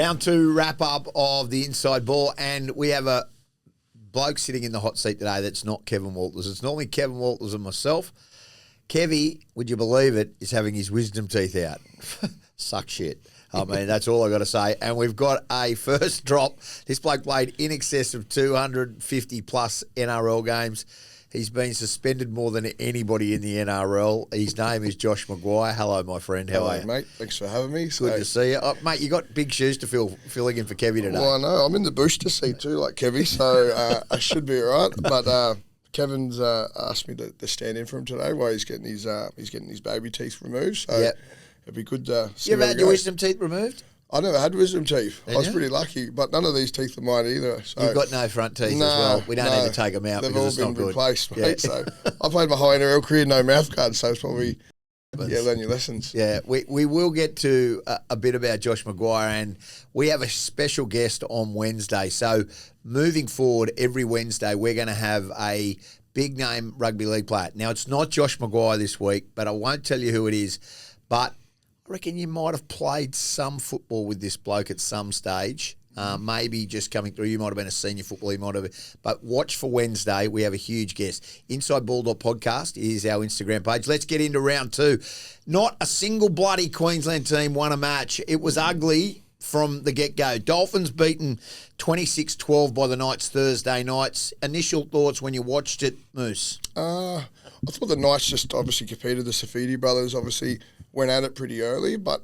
round 2 wrap-up of the Inside Ball, and we have a bloke sitting in the hot seat today that's not Kevin Walters. It's normally Kevin Walters and myself. Kevie, would you believe it, is having his wisdom teeth out. Suck shit. I mean, that's all I got to say. And we've got a first drop. This bloke played in excess of 250-plus NRL games. He's been suspended more than anybody in the NRL. His name is Josh McGuire. Hello, my friend. How are you? Mate. Thanks for having me. Good to see you. Mate, you got big shoes to filling in for Kevie today. Well, I know. I'm in the booster seat too, like Kevie, so I should be all right. But Kevin's asked me to stand in for him today while he's getting his baby teeth removed. So it'd be good to see. You ever had your wisdom teeth removed? I never had wisdom teeth. I was pretty lucky, but none of these teeth are mine either. So. You've got no front teeth as well. We don't need to take them out They've because it's all not been good. replaced, mate. So I played my whole NRL career, no mouth guards, so it's probably learn your lessons. Yeah, we will get to a bit about Josh McGuire, and we have a special guest on Wednesday. So moving forward, every Wednesday we're going to have a big name rugby league player. Now it's not Josh McGuire this week, but I won't tell you who it is. But I reckon you might have played some football with this bloke at some stage. Maybe just coming through. You might have been a senior footballer. You might have. But watch for Wednesday. We have a huge guest. Inside Bulldog Podcast is our Instagram page. Let's get into round 2. Not a single bloody Queensland team won a match. It was ugly from the get-go. Dolphins beaten 26-12 by the Knights Thursday nights. Initial thoughts when you watched it, Moose? I thought the Knights just obviously competed. The Safidi brothers obviously went at it pretty early, but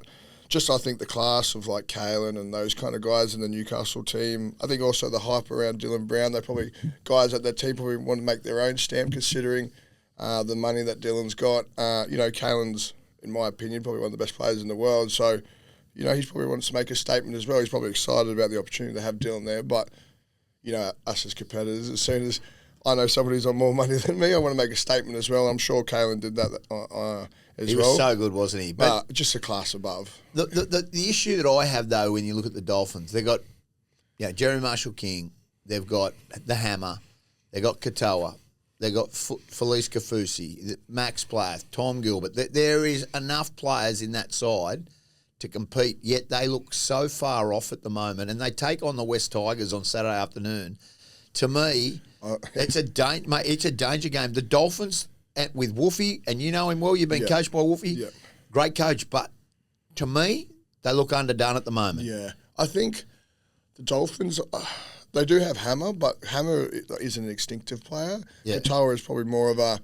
just I think the class of like Kalen and those kind of guys in the Newcastle team. I think also the hype around Dylan Brown. They probably guys at that team probably want to make their own stamp considering the money that Dylan's got. Kalen's, in my opinion, probably one of the best players in the world. So, he's probably wants to make a statement as well. He's probably excited about the opportunity to have Dylan there. But, us as competitors, as soon as I know somebody's on more money than me, I want to make a statement as well. I'm sure Kalen did that as well. He was so good, wasn't he? But just a class above. The issue that I have, though, when you look at the Dolphins, they've got Jerry Marshall-King, they've got the Hammer, they've got Katoa, they've got Felice Kafusi, Max Plath, Tom Gilbert. There is enough players in that side to compete, yet they look so far off at the moment, and they take on the West Tigers on Saturday afternoon. To me, it's a danger game. The Dolphins, with Wolfie, and you know him well, you've been coached by Wolfie, great coach, but to me, they look underdone at the moment. Yeah, I think the Dolphins, they do have Hammer, but Hammer is an instinctive player. Yeah. Katoa is probably more of a,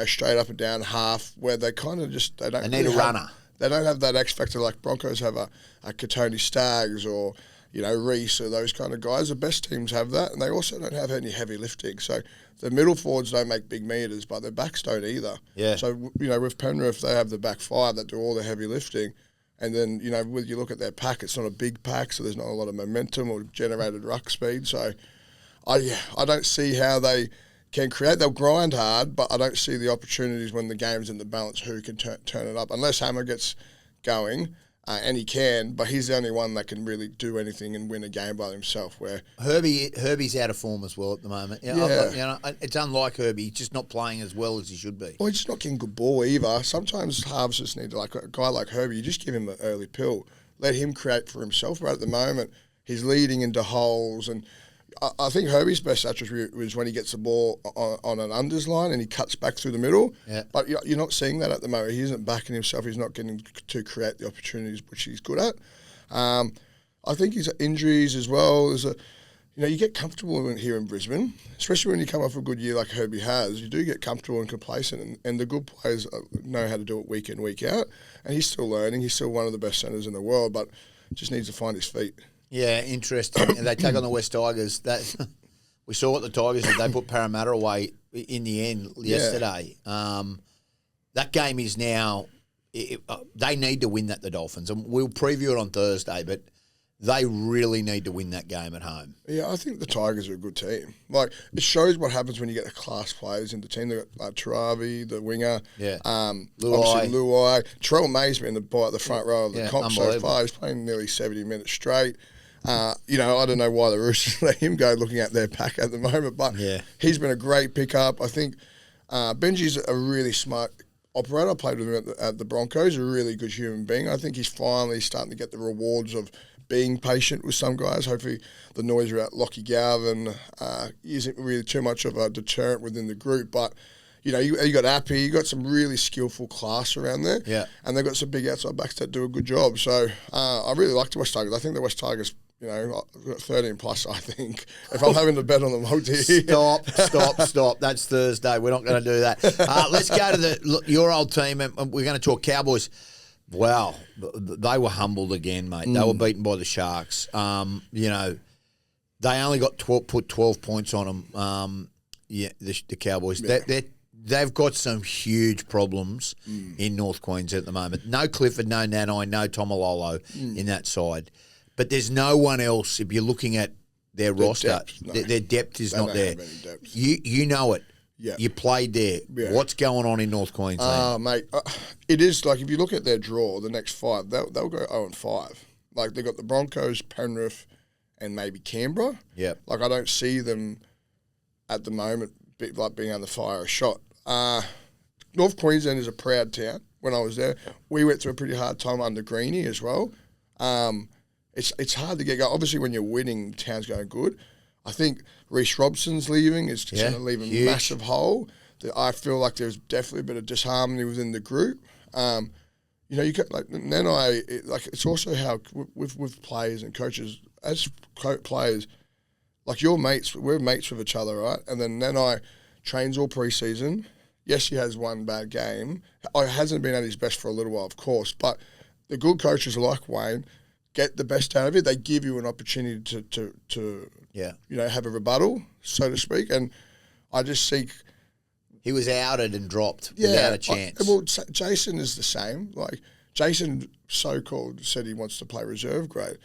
straight up and down half, where they kind of just, they need a runner. They don't have that X factor like Broncos have a Katoni Staggs or, Reese or those kind of guys. The best teams have that, and they also don't have any heavy lifting. So the middle forwards don't make big meters, but their backs don't either. Yeah. So, with Penrith, they have the back five that do all the heavy lifting. And then, when you look at their pack, it's not a big pack, so there's not a lot of momentum or generated ruck speed. So I don't see how they can create. They'll grind hard, but I don't see the opportunities when the game's in the balance who can turn it up. Unless Hammer gets going, and he can, but he's the only one that can really do anything and win a game by himself. Where Herbie's out of form as well at the moment. It's unlike Herbie. He's just not playing as well as he should be. Well, he's just not getting good ball either. Sometimes halves just need like a guy like Herbie. You just give him an early pill, let him create for himself. But at the moment, he's leading into holes, and I think Herbie's best attribute was when he gets the ball on an unders line and he cuts back through the middle. Yeah. But you're not seeing that at the moment. He isn't backing himself. He's not getting to create the opportunities which he's good at. I think his injuries as well. You get comfortable here in Brisbane, especially when you come off a good year like Herbie has. You do get comfortable and complacent, and the good players know how to do it week in, week out. And he's still learning. He's still one of the best centres in the world, but just needs to find his feet. Yeah, interesting. And they take on the West Tigers. We saw what the Tigers did. They put Parramatta away in the end yesterday. That game is now they need to win that, the Dolphins. And we'll preview it on Thursday, but they really need to win that game at home. Yeah, I think the Tigers are a good team. Like, it shows what happens when you get the class players in the team. They've got Taravi, the winger. Yeah. Obviously Luai. Terrell May's been the front row of the comp so far. He's playing nearly 70 minutes straight. I don't know why the Roosters let him go looking at their pack at the moment, but he's been a great pickup. I think Benji's a really smart operator. I played with him at the Broncos, a really good human being. I think he's finally starting to get the rewards of being patient with some guys. Hopefully the noise about Lockie Galvin isn't really too much of a deterrent within the group. But, you know, you got Appy, you got some really skillful class around there. Yeah. And they've got some big outside backs that do a good job. So I really like the West Tigers. I think the West Tigers, you know, 13 plus, I think. If I'm having to bet on them, I'll do Stop. That's Thursday. We're not going to do that. Let's go to your old team, and we're going to talk Cowboys. Wow, they were humbled again, mate. They were beaten by the Sharks. You know, they only got put 12 points on them. The Cowboys. Yeah. They've got some huge problems in North Queensland at the moment. No Clifford, no Nanai, no Tomalolo in that side. But there's no one else, if you're looking at their roster, depth, no. their depth is not there. You know it. Yeah. You played there. Yeah. What's going on in North Queensland? Mate, it is like if you look at their draw, the next five, they'll go 0-5. Like they've got the Broncos, Penrith, and maybe Canberra. Yeah. Like I don't see them at the moment being able to fire a shot. North Queensland is a proud town. When I was there, we went through a pretty hard time under Greenie as well. It's hard to get going. Obviously, when you're winning, town's going good. I think Reece Robson's leaving is going to leave a massive hole. I feel like there's definitely a bit of disharmony within the group. You know, you got it's also how with players and coaches as players, like your mates, we're mates with each other, right? And then Nanai trains all preseason. Yes, he has one bad game. He hasn't been at his best for a little while, of course. But the good coaches like Wayne get the best out of it. They give you an opportunity to have a rebuttal, so to speak. And I just see he was outed and dropped without a chance. Jason is the same. Like Jason, so-called, said he wants to play reserve grade.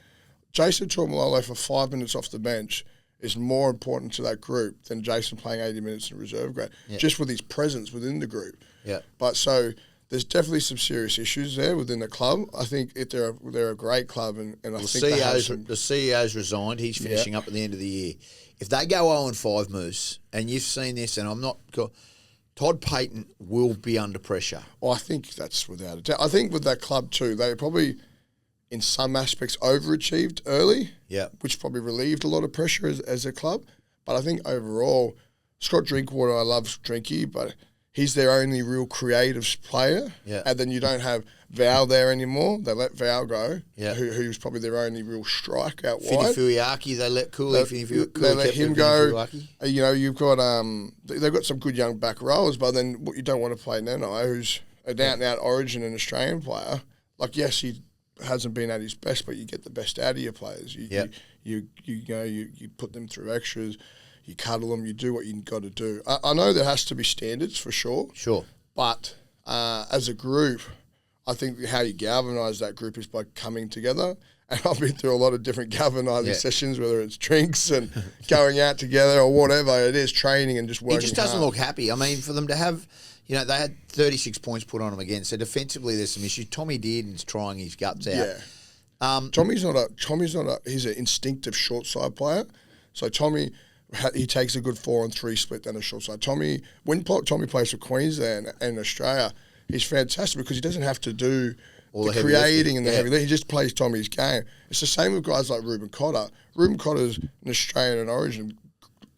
Jason Tuamulolo for 5 minutes off the bench is more important to that group than Jason playing 80 minutes in reserve grade, just with his presence within the group. Yeah. But so there's definitely some serious issues there within the club. I think they're a great club, and I think the CEO's resigned. He's finishing up at the end of the year. If they go 0-5, Moose, and you've seen this, and I'm not Todd Payton will be under pressure. Well, I think that's without a doubt. I think with that club too, they probably in some aspects overachieved early, which probably relieved a lot of pressure as a club. But I think overall, Scott Drinkwater, I love Drinky, but he's their only real creative player. Yeah. And then you don't have Val there anymore. They let Val go, who's probably their only real strike out wide. Finifuiaki, they let Cooley. They let him go. You know, you've got they've got some good young back rowers, but then what you don't want to play Nanai, who's an out-and-out Origin and Australian player. Like, yes, he hasn't been at his best, but you get the best out of your players. You put them through extras, you cuddle them, you do what you got to do. I know there has to be standards for sure. Sure. But as a group, I think how you galvanise that group is by coming together. And I've been through a lot of different galvanising sessions, whether it's drinks and going out together or whatever it is, training and just working hard. He just doesn't look happy. I mean, for them to have... You know, they had 36 points put on them again. So defensively, there's some issues. Tommy Dearden's trying his guts out. Yeah. Tommy's not a. He's an instinctive short side player. So Tommy, he takes a good 4-3 split down the short side. When Tommy plays for Queensland and Australia, he's fantastic because he doesn't have to do all the creating and the heavy lifting. He just plays Tommy's game. It's the same with guys like Ruben Cotter. Ruben Cotter's an Australian and Origin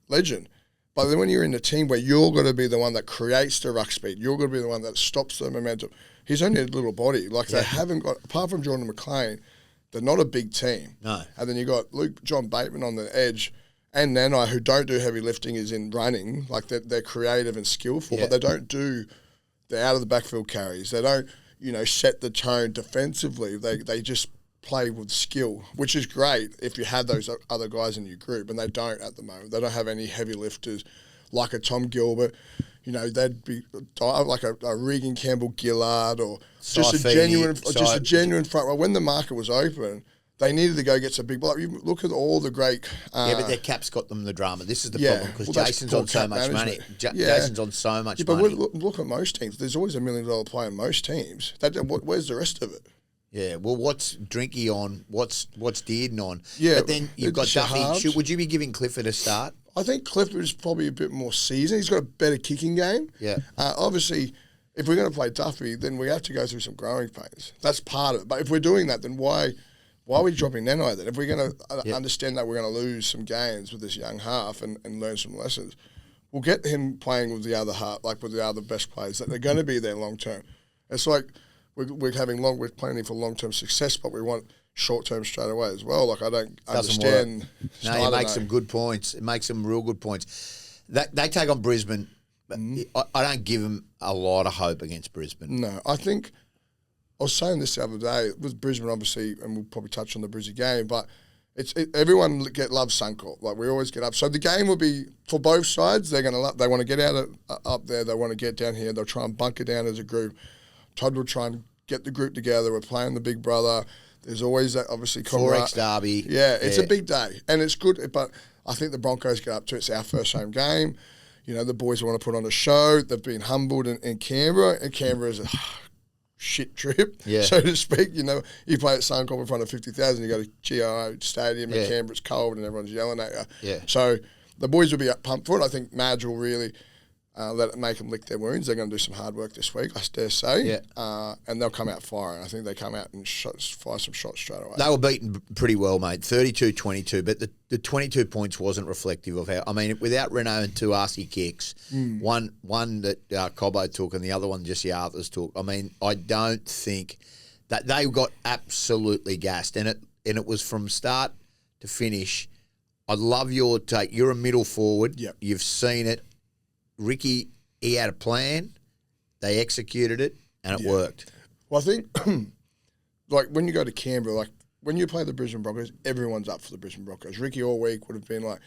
legend. But then when you're in a team where you're going to be the one that creates the ruck speed, you're going to be the one that stops the momentum. He's only a little body. Like they haven't got, apart from Jordan McLean, they're not a big team. No. And then you got John Bateman on the edge and Nanai, who don't do heavy lifting, is in running. Like they're creative and skillful, but they don't do the out of the backfield carries. They don't, set the tone defensively. They just play with skill, which is great if you had those other guys in your group, and they don't at the moment. They don't have any heavy lifters like a Tom Gilbert. They'd be like a Regan Campbell-Gillard or just a genuine front row. When the market was open, they needed to go get some big block. You look at all the great... but their cap's got them the drama. This is the problem because Jason's on so much money. Jason's on so much money. But look at most teams. There's always $1 million player in most teams. Where's the rest of it? Yeah, well, what's Drinky on? What's Dearden on? Yeah, but then you've got Duffy. Would you be giving Clifford a start? I think Clifford is probably a bit more seasoned. He's got a better kicking game. Yeah. Obviously, if we're going to play Duffy, then we have to go through some growing pains. That's part of it. But if we're doing that, then why why are we dropping Neno then? If we're going to understand that we're going to lose some games with this young half and learn some lessons, we'll get him playing with the other half, like with the other best players, that they're going to be there long term. It's like we're planning for long term success, but we want short term straight away as well. Like I don't understand. No, you make some good points. It makes some real good points. They take on Brisbane. I don't give them a lot of hope against Brisbane. No, I think I was saying this the other day with Brisbane, obviously, and we'll probably touch on the Brisbane game, but everyone loves Suncorp. Like we always get up. So the game will be for both sides. They want to get out up there. They want to get down here. They'll try and bunker down as a group. Todd will try and get the group together. We're playing the big brother. There's always that, obviously, 4X derby. Yeah, it's a big day, and it's good. But I think the Broncos get up to it. It's our first home game. You know, the boys want to put on a show. They've been humbled in Canberra, and Canberra is a shit trip, so to speak. You know, you play at Suncorp in front of 50,000, you go to GIO Stadium in Canberra, it's cold and everyone's yelling at you. Yeah. So the boys will be pumped for it. I think Madge will really make them lick their wounds. They're going to do some hard work this week, I dare say. Yeah. And they'll come out firing. I think they come out and fire some shots straight away. They were beaten pretty well, mate, 32-22, but the 22 points wasn't reflective of how, I mean, without Renault and two arsey kicks, one that Cobbo took and the other one just the others took, I mean, I don't think that they got absolutely gassed, and it was from start to finish. I love your take. You're a middle forward. Yep. You've seen it. Ricky, he had a plan. They executed it, and it worked. Well, I think, like, when you go to Canberra, like, when you play the Brisbane Broncos, everyone's up for the Brisbane Broncos. Ricky all week would have been like,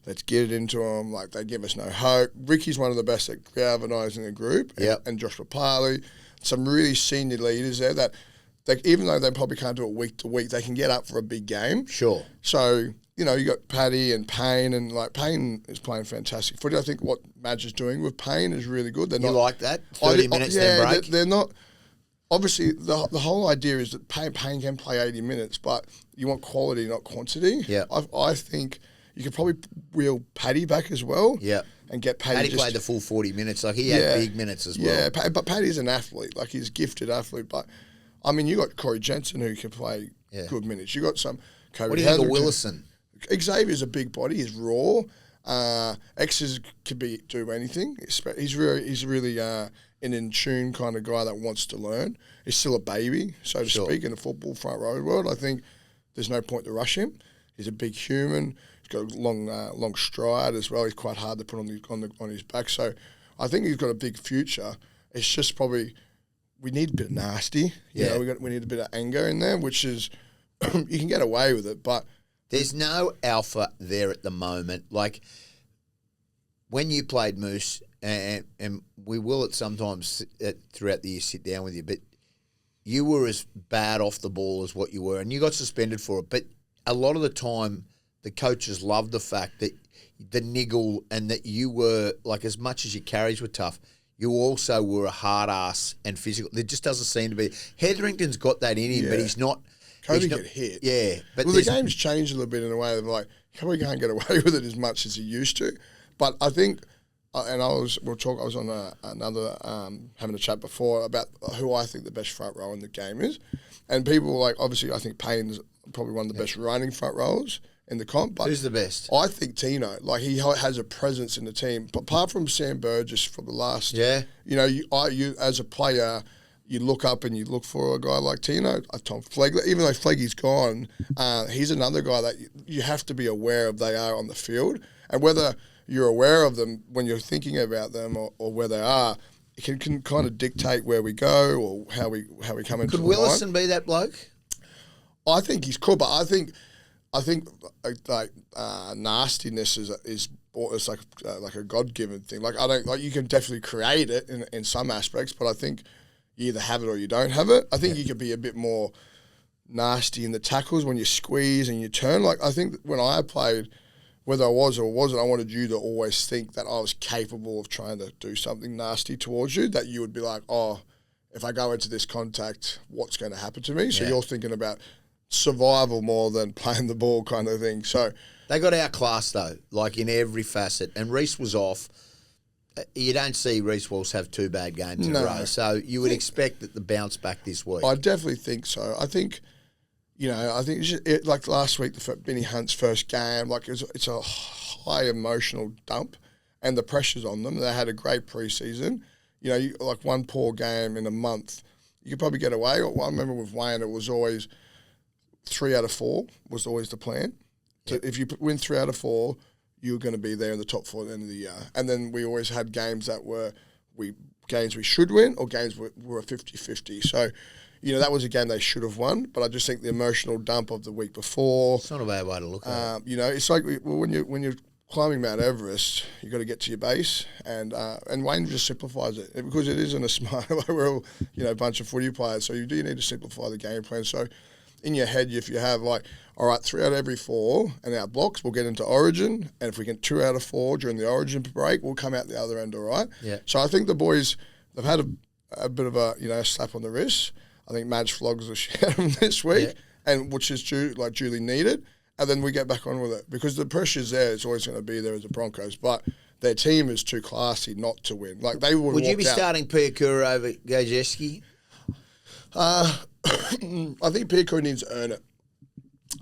let's get it into them. Like, they give us no hope. Ricky's one of the best at galvanising the group. And Joshua Parley, some really senior leaders there that, even though they probably can't do it week to week, they can get up for a big game. Sure. So, you know, you got Paddy and Payne, and like Payne is playing fantastic footy. I think what Madge is doing with Payne is really good. You like that? 30 minutes then break? They're not. Obviously, the whole idea is that Payne can play 80 minutes, but you want quality, not quantity. Yeah. I think you could probably wheel Paddy back as well. Yeah. And get Paddy. Paddy played the full 40 minutes. Like, he had big minutes as well. Yeah, but Paddy's an athlete. Like, he's a gifted athlete. But, I mean, you got Corey Jensen who can play good minutes. You got some Kobe. What do you think of Willison? Xavier's a big body. He's raw. X's could do anything. He's really an in tune kind of guy that wants to learn. He's still a baby, so to speak, in the football front row world. I think there's no point to rush him. He's a big human. He's got a long stride as well. He's quite hard to put on his back. So I think he's got a big future. It's just probably we need a bit of nasty. Yeah. You know, we need a bit of anger in there, which is you can get away with it, but. There's no alpha there at the moment. Like, when you played Moose, and we will at sometimes throughout the year sit down with you, but you were as bad off the ball as what you were, and you got suspended for it. But a lot of the time, the coaches loved the fact that the niggle and that you were, like, as much as your carries were tough, you also were a hard ass and physical. There just doesn't seem to be. Hetherington's got that in him, but he's not. Kobe get hit. Yeah. But the game's changed a little bit in a way of like, Kobe can't get away with it as much as he used to. But I think, and I was on another, having a chat before about who I think the best front row in the game is. And people were like, obviously, I think Payne's probably one of the best running front rowers in the comp. But who's the best? I think Tino. Like, he has a presence in the team. But apart from Sam Burgess for the last, you know, you as a player, you look up and you look for a guy like Tino, Tom Flegler. Even though Fleggy's gone, he's another guy that you have to be aware of they are on the field. And whether you're aware of them when you're thinking about them or where they are, it can kind of dictate where we go or how we come into the line. Could Willison be that bloke? I think he's cool, but I think nastiness is like a God-given thing. Like, I don't like, you can definitely create it in some aspects, but I think you either have it or you don't have it. I think you could be a bit more nasty in the tackles when you squeeze and you turn. Like, I think when I played, whether I was or wasn't, I wanted you to always think that I was capable of trying to do something nasty towards you, that you would be like, oh, if I go into this contact, what's going to happen to me? So you're thinking about survival more than playing the ball kind of thing. So they got outclassed, though, like in every facet. And Reece was off. You don't see Reece Walsh have two bad games in a row. So you would expect that the bounce back this week. I definitely think so. I think, I think like last week, Benny Hunt's first game, like it's a high emotional dump, and the pressure's on them. They had a great preseason. Like one poor game in a month, you could probably get away. I remember with Wayne, it was always 3 out of 4 was always the plan. Yep. So if you win 3 out of 4, you're going to be there in the top 4 at the end of the year. And then we always had games that were games we should win or games were 50-50. So, that was a game they should have won, but I just think the emotional dump of the week before. It's not a bad way to look at it. It's like when you're climbing Mount Everest, you got to get to your base, and Wayne just simplifies it because it isn't a smart. Like we're all a bunch of footy players, so you do need to simplify the game plan. So in your head, if you have like, all right, 3 out of every 4, and our blocks, we'll get into Origin, and if we get 2 out of 4 during the Origin break, we'll come out the other end, all right? Yeah. So I think the boys, they've had a bit of a slap on the wrist. I think Madge flogs the shit out of them this week, and which is duly needed. And then we get back on with it because the pressure's there. It's always going to be there as the Broncos, but their team is too classy not to win. Like they would you be starting Piakura over Gajewski? I think Piakura needs to earn it.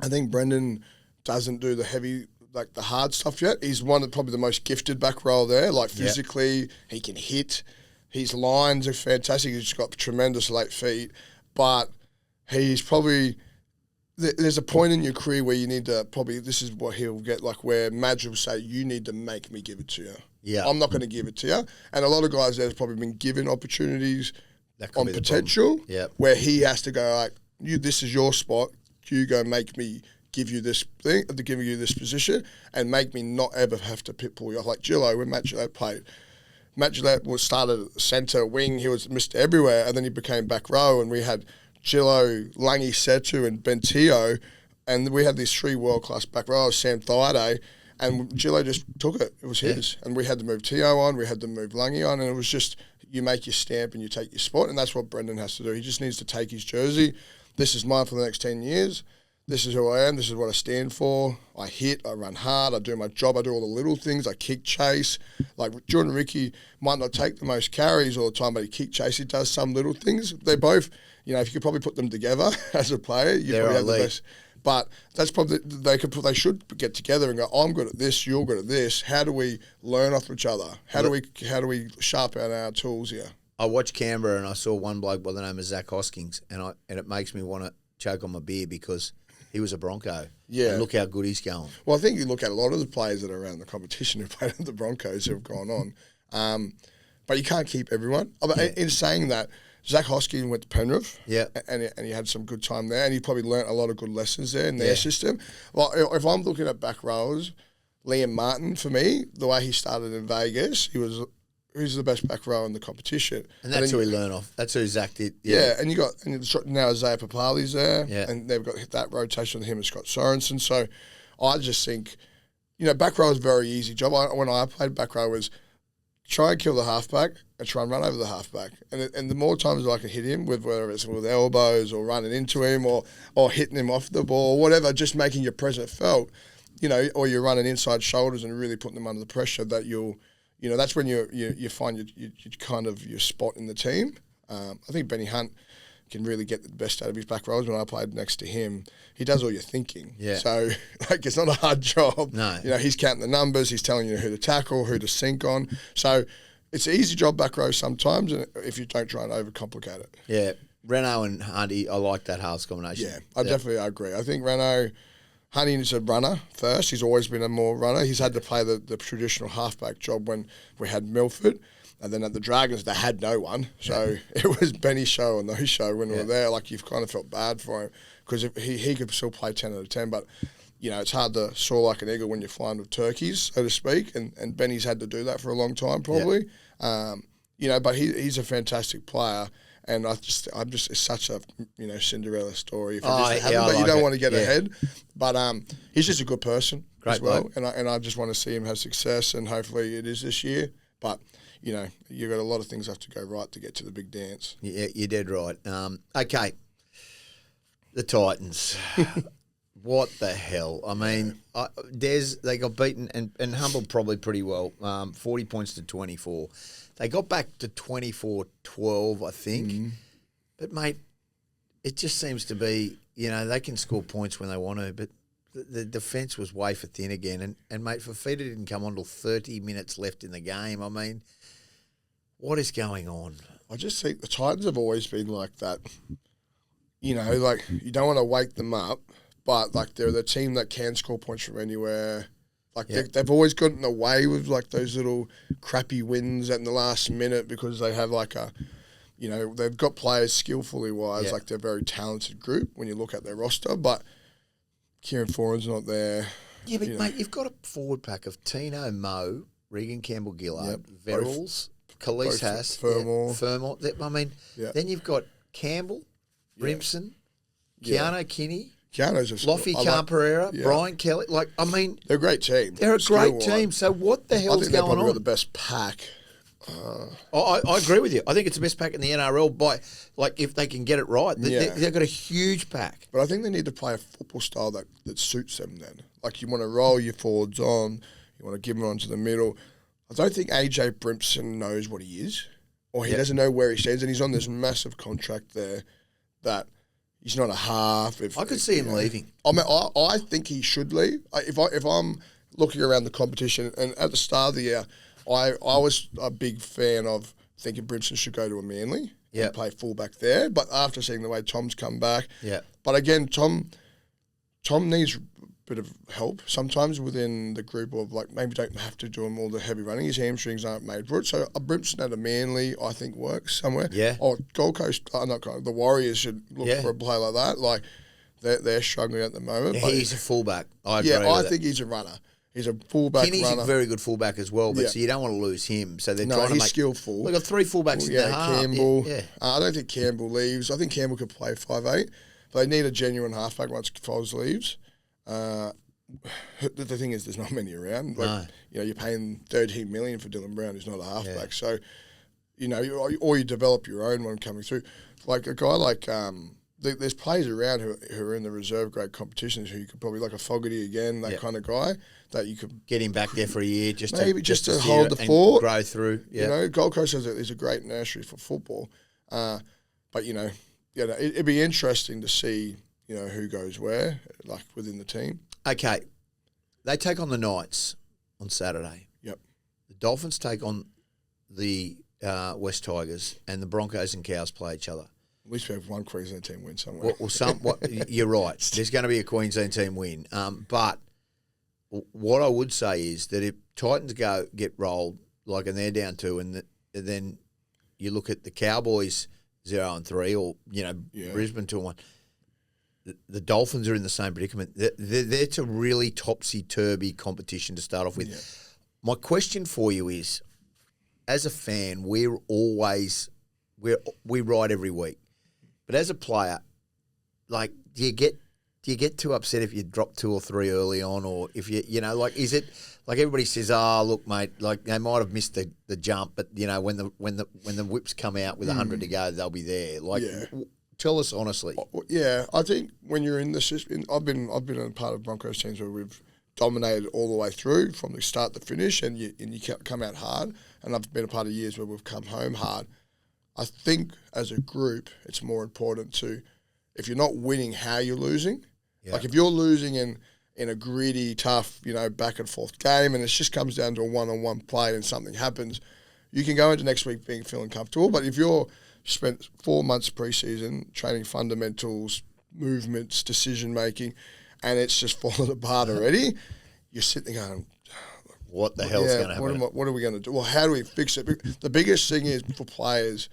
I think Brendan doesn't do the heavy, like the hard stuff yet. He's probably the most gifted back row there. Like physically, he can hit. His lines are fantastic. He's got tremendous late feet, but he's probably. There's a point in your career where you need to this is what he'll get, like where Madge will say, you need to make me give it to you. Yeah. I'm not going to give it to you. And a lot of guys there's probably been given opportunities on potential where he has to go like, this is your spot. You go make me give you this thing, to give you this position and make me not ever have to pull you off. Like Gillo, when Matt Gillette played, Matt Gillette was started at centre wing. He was Mr. Everywhere, and then he became back row, and we had Gillo, Langi Setu, and Bentio, and we had these 3 world-class back rows, Sam Thaiday, and Gillo just took it. It was his. And we had to move Tio on, we had to move Langi on, and it was just you make your stamp and you take your spot, and that's what Brendan has to do. He just needs to take his jersey. This is mine for the next 10 years. This is who I am. This is what I stand for. I hit. I run hard. I do my job. I do all the little things. I kick chase. Like Jordan Ricky might not take the most carries all the time, but he kick chase. He does some little things. They both, if you could probably put them together as a player, you probably have the best. But that's probably they should get together and go, I'm good at this. You're good at this. How do we learn off each other? How do we sharpen our tools here? I watched Canberra and I saw one bloke by the name of Zach Hoskins, and it makes me want to choke on my beer because he was a Bronco. Yeah. And look how good he's going. Well, I think you look at a lot of the players that are around the competition who played at the Broncos who have gone on. But you can't keep everyone. In saying that, Zach Hoskins went to Penrith. Yeah. And he had some good time there, and he probably learnt a lot of good lessons there in their system. Well, if I'm looking at back rowers, Liam Martin, for me, the way he started in Vegas, he's the best back row in the competition. And that's who he learned off. That's who Zach did. Yeah, and now Isaiah Papali's there, and they've got that rotation with him and Scott Sorensen. So I just think, back row is a very easy job. When I played back row was try and kill the halfback and try and run over the halfback. And the more times I can hit him, whether it's with elbows or running into him or hitting him off the ball, whatever, just making your presence felt, or you're running inside shoulders and really putting them under the pressure that that's when you find you kind of your spot in the team. I think Benny Hunt can really get the best out of his back rows. When I played next to him, he does all your thinking. Yeah. So, it's not a hard job. No. He's counting the numbers. He's telling you who to tackle, who to sink on. So, it's an easy job back row sometimes if you don't try and overcomplicate it. Yeah. Renault and Hunty, I like that halves combination. Yeah, I definitely agree. I think Renault... Honey is a runner first. He's always been a more runner. He's had to play the traditional halfback job when we had Milford. And then at the Dragons, they had no one. So it was Benny's show and no show when we were there. Like, you've kind of felt bad for him because he could still play 10 out of 10. But, it's hard to soar like an eagle when you're flying with turkeys, so to speak. And Benny's had to do that for a long time probably. But he's a fantastic player. And I'm just it's such a Cinderella story. If you don't want to get ahead, but he's just a good person as well. And I just want to see him have success, and hopefully it is this year. But you've got a lot of things have to go right to get to the big dance. Yeah, you're dead right. Okay, the Titans. What the hell? I mean, they got beaten and humbled probably pretty well. 40 points to 24. They got back to 24-12, I think. Mm-hmm. But, mate, it just seems to be, they can score points when they want to, but the defence was way for thin again. And mate, Fafita didn't come on till 30 minutes left in the game. I mean, what is going on? I just think the Titans have always been like that. Like you don't want to wake them up, but like they're the team that can score points from anywhere. Like they've always gotten away with like those little crappy wins in the last minute because they have like they've got players skillfully wise, like they're a very talented group when you look at their roster, but Kieran Foran's not there. Yeah, but mate, you've got a forward pack of Tino, Mo, Regan Campbell-Gillard, Verrills, Khalees Haas, Fermor. I mean, then you've got Campbell, Brimson, Keanu Kinney, Loffy Pereira, Brian Kelly. Like, I mean, they're a great team. They're a great team. So what the hell's going on? I think they've probably got the best pack. I agree with you. I think it's the best pack in the NRL if they can get it right. They've got a huge pack. But I think they need to play a football style that suits them then. Like you want to roll your forwards on, you want to give them onto the middle. I don't think AJ Brimson knows what he is, or he doesn't know where he stands, and he's on this massive contract there that he's not a half. I could see him leaving. I mean, I think he should leave. If I'm looking around the competition, and at the start of the year, I was a big fan of thinking Brimson should go to a Manly and play fullback there. But after seeing the way Tom's come back, but again, Tom needs bit of help sometimes within the group of like maybe don't have to do him all the heavy running. His hamstrings aren't made for it. So a Brimson at a Manly, I think, works somewhere. Yeah. Or Gold Coast, the Warriors should look for a play like that. Like they're struggling at the moment. Yeah, he's a fullback. I agree. I think he's a runner. He's a fullback Kenny's runner. A very good fullback as well, but so you don't want to lose him. So they're trying to make... skillful. They've got 3 fullbacks in the half. Campbell. I don't think Campbell leaves. I think Campbell could play 5'8". But they need a genuine halfback once Foles leaves. The thing is, there's not many around. Like, you're paying $13 million for Dylan Brown, who's not a halfback. So, or you develop your own one coming through. Like a guy like... there's players around who are in the reserve grade competitions who you could probably, like a Fogarty again, that kind of guy, that you could... Get him back there for a year just to hold the fort. Grow through. Yeah. Gold Coast is a great nursery for football. But, it'd be interesting to see, who goes where, like within the team. Okay. They take on the Knights on Saturday. Yep. The Dolphins take on the West Tigers, and the Broncos and Cows play each other. At least we have one Queensland team win somewhere. You're right. There's going to be a Queensland team win. But what I would say is that if Titans get rolled, and they're down 2, and then you look at the Cowboys 0-3, or Brisbane 2-1, the Dolphins are in the same predicament. They're a really topsy-turvy competition to start off with. Yeah. My question for you is, as a fan, we ride every week. But as a player, do you get too upset if you drop 2 or 3 early on, or if is it like everybody says, look, mate, like they might have missed the jump, but when the whips come out with 100 to go, they'll be there. Tell us honestly. Yeah, I think when you're in the system, I've been a part of Broncos teams where we've dominated all the way through from the start to finish, and you come out hard. And I've been a part of years where we've come home hard. I think as a group, it's more important to, if you're not winning, how you're losing. Yeah. Like if you're losing in a gritty, tough, back and forth game, and it just comes down to a one-on-one play and something happens, you can go into next week feeling comfortable. But if you're spent 4 months preseason training fundamentals, movements, decision making, and it's just fallen apart already, you're sitting there going, what the hell's going to happen? What are we going to do? Well, how do we fix it? The biggest thing is for players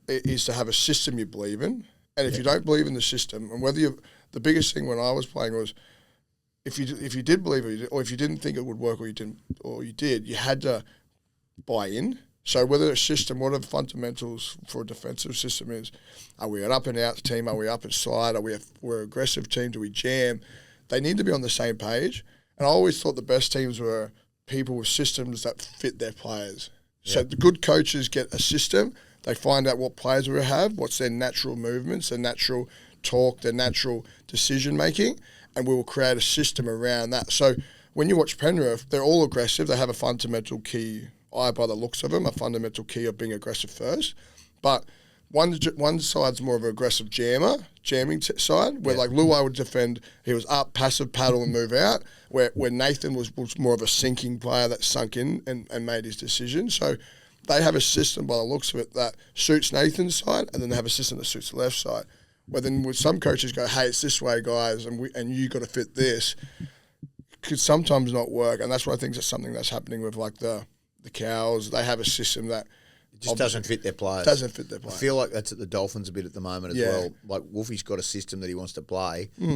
is to have a system you believe in. And if you don't believe in the system, and the biggest thing when I was playing was if you did believe it, or if you didn't think it would work, or you did, you had to buy in. So whether a system, what are the fundamentals for a defensive system is, are we an up and out team? Are we up and slide? We're an aggressive team? Do we jam? They need to be on the same page. And I always thought the best teams were people with systems that fit their players. Yep. So the good coaches get a system. They find out what players we have, what's their natural movements, their natural talk, their natural decision making, and we will create a system around that. So when you watch Penrith, they're all aggressive. They have a fundamental key, by the looks of them, a fundamental key of being aggressive first. But one side's more of an aggressive jamming side, where like Luai would defend, he was up, passive paddle and move out, where Nathan was more of a sinking player that sunk in and made his decision. So they have a system by the looks of it that suits Nathan's side, and then they have a system that suits the left side. Where then with some coaches go, hey, it's this way, guys, and you got to fit this, could sometimes not work. And that's what I think is something that's happening with like the Cows. They have a system that it just doesn't fit their players. I feel like that's at the Dolphins a bit at the moment as well. Like Wolfie's got a system that he wants to play, but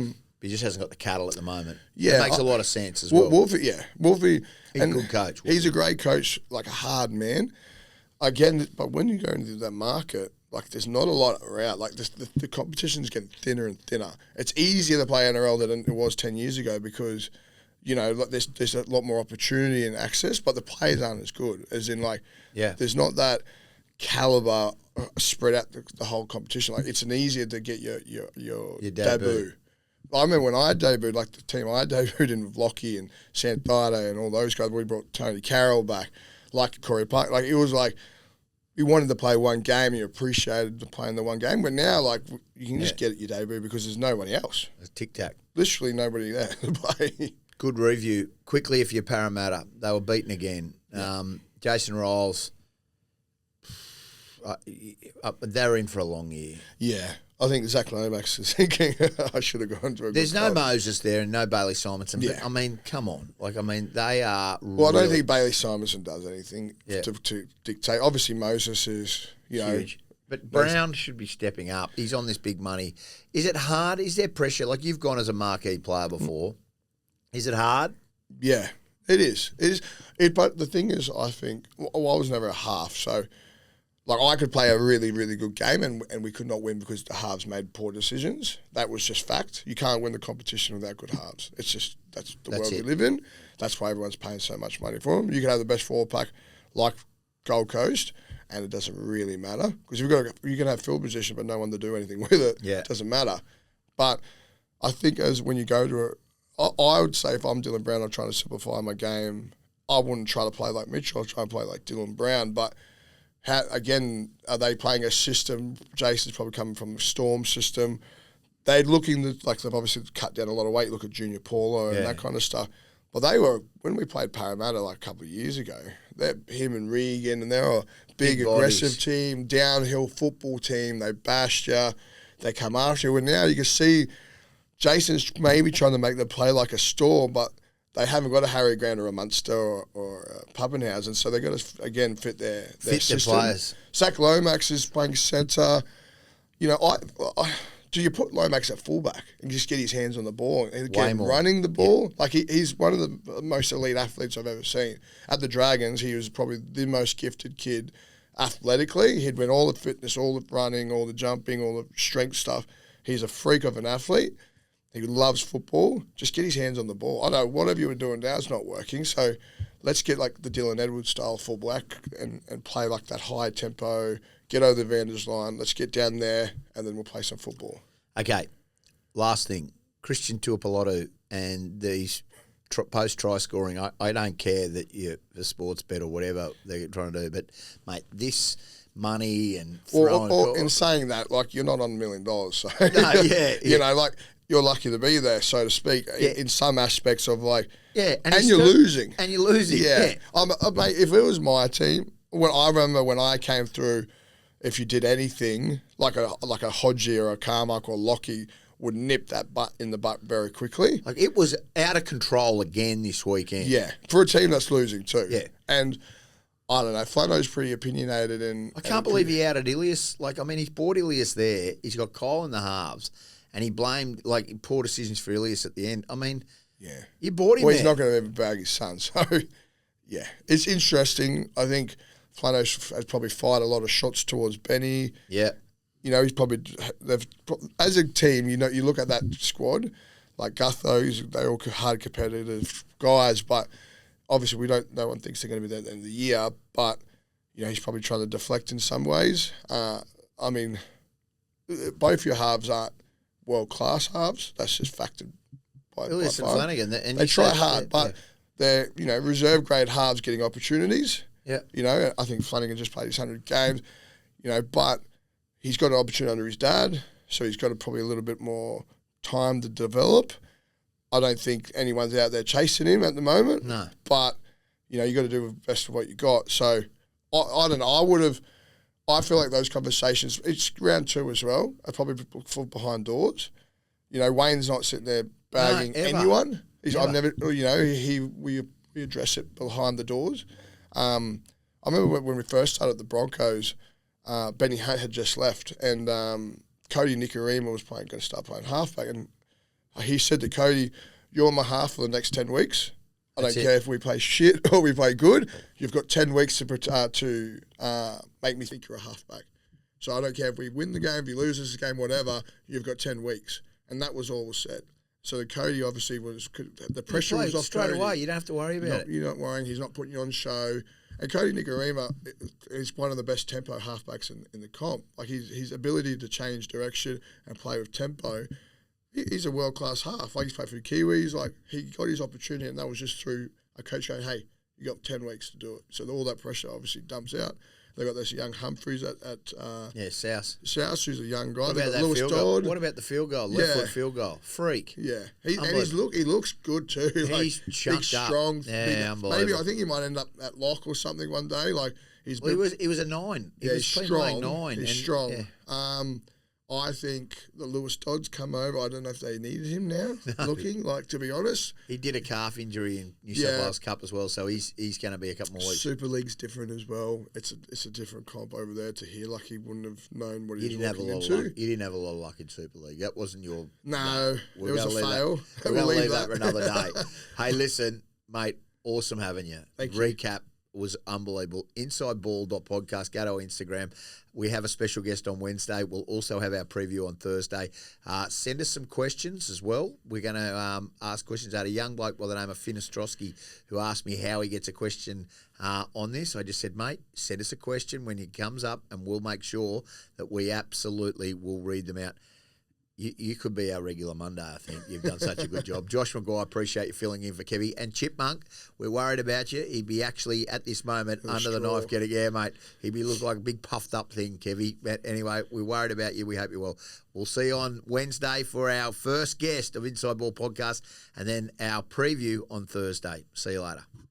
he just hasn't got the cattle at the moment. Yeah, it makes a lot of sense as well. Wolfie, he's a good coach. He's a great coach, like a hard man. Again, but when you go into that market, like there's not a lot around. Like the competition's getting thinner and thinner. It's easier to play NRL than it was 10 years ago because, you know, like there's a lot more opportunity and access, but the players aren't as good. As in, like, there's not that caliber spread out the whole competition. Like it's an easier to get your debut. I remember when I debuted, like the team I debuted in with Lockie and Santado and all those guys. We brought Tony Carroll back, like Corey Park. Like it was like you wanted to play one game and you appreciated playing the one game. But now, like you can just get your debut because there's nobody else. It's tic-tac. Literally nobody there to play. Good review. Quickly, if you're Parramatta, they were beaten again. Jason Riles, they're in for a long year. Yeah. I think Zach Lomax is thinking, I should have gone to a There's good no club. Moses there and no Bailey Simonson. But, I mean, come on. Like, I mean, they are Well, I don't think Bailey Simonson does anything to dictate. Obviously, Moses is, you know. Huge. But Brown should be stepping up. He's on this big money. Is it hard? Is there pressure? Like, you've gone as a marquee player before. Is it hard? Yeah, it is. It is. But the thing is, I think, I was never a half, so... Like, I could play a really, really good game and we could not win because the halves made poor decisions. That was just fact. You can't win the competition without good halves. It's just, that's the world we live in. That's why everyone's paying so much money for them. You can have the best forward pack like Gold Coast and it doesn't really matter. Because you can have field position but no one to do anything with it. Yeah. It doesn't matter. But I think as when you go to I would say if I'm Dylan Brown, I'm trying to simplify my game. I wouldn't try to play like Mitchell. I'll try and play like Dylan Brown. But how, again, are they playing a system? Jason's probably coming from the Storm system. They're looking to, like, they've obviously cut down a lot of weight. Look at Junior Paulo and that kind of stuff. But they were, when we played Parramatta like a couple of years ago, him and Regan, and they're a big aggressive team, downhill football team. They bashed you. They come after you. And now you can see Jason's maybe trying to make them play like a Storm, but they haven't got a Harry Grant or a Munster or a Pappenhausen, so they've got to, again, fit their system. Players. Zach Lomax is playing centre. You know, do you put Lomax at fullback and just get his hands on the ball and get him running the ball? Yep. Like, he's one of the most elite athletes I've ever seen. At the Dragons, he was probably the most gifted kid athletically. He'd win all the fitness, all the running, all the jumping, all the strength stuff. He's a freak of an athlete. He loves football. Just get his hands on the ball. I know whatever you were doing now is not working, so let's get like the Dylan Edwards style fullback and play like that high tempo, get over the Vanders line, let's get down there, and then we'll play some football. Okay, last thing. Christian Tuipulotu and these post-try scoring, I don't care that you're a sports bet or whatever they're trying to do, but, mate, this money and throwing... Or in saying that, like, you're not on $1 million, so... No, you know, like... You're lucky to be there, so to speak, in some aspects of like, and you're losing. And you're losing, yeah. Mate, if it was my team, I remember when I came through, if you did anything, like a Hodgie or a Carmack or Lockie would nip that butt in the butt very quickly. Like, it was out of control again this weekend. Yeah, for a team that's losing too. Yeah. And I don't know, Flano's pretty opinionated. I can't believe he outed Ilias. Like, I mean, he's brought Ilias there. He's got Cole in the halves. And he blamed, like, poor decisions for Ilias at the end. I mean, you bought him he's not going to ever bag his son. So, yeah, it's interesting. I think Flano has probably fired a lot of shots towards Benny. Yeah. You know, as a team, you know, you look at that squad, like Gutho, they're all hard competitive guys, but obviously no one thinks they're going to be there at the end of the year, but, you know, he's probably trying to deflect in some ways. I mean, both your halves aren't world-class halves. That's just factored by Ilias and Flanagan. And they try hard, but they're, you know, reserve-grade halves getting opportunities. Yeah. You know, I think Flanagan just played his 100 games, you know, but he's got an opportunity under his dad, so he's got probably a little bit more time to develop. I don't think anyone's out there chasing him at the moment. No. But, you got to do the best of what you got. So, I don't know. I feel like those conversations, it's round 2 as well, are probably behind doors. Wayne's not sitting there bagging anyone. I've never, we address it behind the doors. I remember when we first started the Broncos, Benny Hunt had just left, and Cody Nicarima was going to start playing halfback, and he said to Cody, "You're my half for the next 10 weeks. I don't care if we play shit or we play good. You've got 10 weeks to make me think you're a halfback. So I don't care if we win the game, if he loses the game, whatever. You've got 10 weeks." And that was all was said. So Cody obviously the pressure was off straight Cody. away. You don't have to worry about it. You're not worrying. He's not putting you on show. And Cody Nicarima is one of the best tempo halfbacks in the comp. Like his ability to change direction and play with tempo, he's a world-class half. Like he's played for the Kiwis. Like he got his opportunity, and that was just through a coach going, "Hey, you got 10 weeks to do it." So all that pressure obviously dumps out. They got this young Humphreys at South. South, who's a young guy. What about that Lewis field Dodd. goal? What about the field goal? Left foot field goal. Freak. Yeah, he looks good too. He's big, strong. Yeah, unbelievable. Maybe I think he might end up at lock or something one day. Like he was a 9. He's strong. 9. He's strong. Yeah. I think the Lewis Dodds come over. I don't know if they needed him now. Looking to be honest, he did a calf injury in New South Wales Cup as well, so he's going to be a couple more weeks. Super League's different as well. It's a different comp over there to here. Like he wouldn't have known what he was walking into. You didn't have a lot of luck in Super League. That wasn't your. No, it was a fail. We're going to leave that for another day. Hey, listen, mate. Awesome having you. Thank you. Recap was unbelievable. Insideball.podcast. Go to our Instagram. We have a special guest on Wednesday. We'll also have our preview on Thursday. Send us some questions as well. We're going to ask questions. I had a young bloke by the name of Finn Ostrowski who asked me how he gets a question on this. I just said, mate, send us a question when it comes up, and we'll make sure that we absolutely will read them out. You could be our regular Monday, I think. You've done such a good job. Josh McGuire, appreciate you filling in for Kevie. And Chipmunk, we're worried about you. He'd be actually, at this moment, under the knife getting, mate. He'd be looking like a big puffed up thing, Kevie. But anyway, we're worried about you. We hope you're well. We'll see you on Wednesday for our first guest of Inside Ball Podcast, and then our preview on Thursday. See you later.